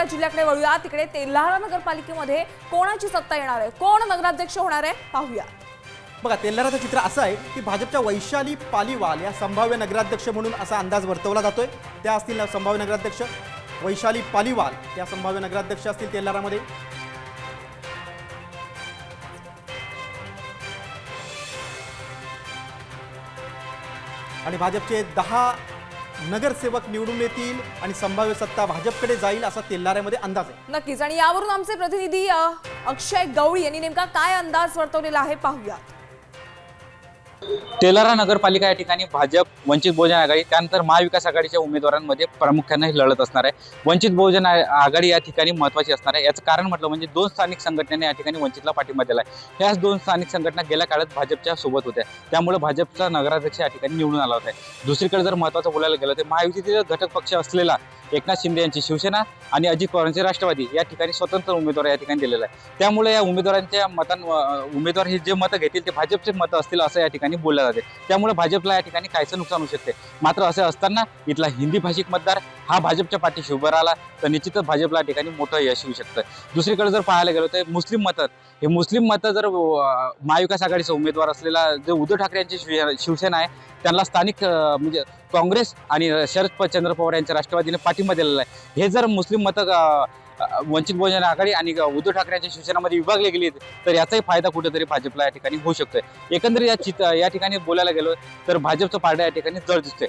जिल्ह्याकडे वळूया। तिकडे तेल्हारा नगरपालिकेमध्ये कोणाची सत्ता येणार आहे, कोण नगराध्यक्ष होणार आहे पाहूया। बघा, तेल्हाराचं चित्र असं आहे की भाजपच्या वैशाली पालीवाल या संभाव्य नगराध्यक्ष म्हणून असा अंदाज वर्तवला जातोय। त्या असतील संभाव्य नगराध्यक्ष वैशाली पालीवाल, त्या संभाव्य नगराध्यक्ष असतील तेल्हारामध्ये। आणि भाजपचे 10 नगरसेवक निवडून येतील आणि संभाव्य सत्ता भाजपकडे जाईल असा तेल्हारामध्ये अंदाज आहे। नक्कीच, आणि यावरून आमचे प्रतिनिधी अक्षय गवळी यांनी नेमका काय अंदाज वर्तवलेला आहे पाहूया। तेल्हारा नगरपालिका या ठिकाणी भाजप, वंचित बहुजन आघाडी, त्यानंतर महाविकास आघाडीच्या उमेदवारांमध्ये प्रामुख्याने लढत असणार आहे। वंचित बहुजन आघाडी या ठिकाणी महत्त्वाची असणार आहे। याचं कारण म्हटलं म्हणजे 2 स्थानिक संघटनांनी या ठिकाणी वंचितला पाठिंबा दिला आहे। ह्याच 2 स्थानिक संघटना गेल्या काळात भाजपच्या सोबत होत्या, त्यामुळे भाजपचा नगराध्यक्ष या ठिकाणी निवडून आला होता। दुसरीकडे जर महत्त्वाचं बोलायला गेलं तर महायुतीतील घटक पक्ष असलेला एकनाथ शिंदे यांची शिवसेना आणि अजित पवारांचे राष्ट्रवादी या ठिकाणी स्वतंत्र उमेदवार या ठिकाणी दिलेला आहे। त्यामुळे या उमेदवारांच्या उमेदवार हे जे मतं घेतील ते भाजपचे मतं असतील असं या ठिकाणी बोललं जाते। त्यामुळे भाजपला या ठिकाणी काहीचं नुकसान होऊ शकते। मात्र असे असताना इथला हिंदी भाषिक मतदार हा भाजपच्या पाठीशी उभा राहिला तर निश्चितच भाजपला या ठिकाणी मोठं यश येऊ शकतं। दुसरीकडे जर पाहायला गेलो तर मुस्लिम मतं जर महाविकास आघाडीचा उमेदवार असलेला जे उद्धव ठाकरे यांची शिवसेना आहे त्यांना स्थानिक म्हणजे काँग्रेस आणि शरद पवार यांच्या राष्ट्रवादीने पाठिंबा दिलेला आहे। हे जर मुस्लिम मतं वंचित बहुजन आघाडी आणि उद्धव ठाकरे यांच्या शिवसेनेमध्ये विभागली गेली तर याचाही फायदा कुठेतरी भाजपला या ठिकाणी होऊ शकतोय। एकंदरीत या ठिकाणी बोलायला गेलो तर भाजपचं पारडं या ठिकाणी जड दिसतोय।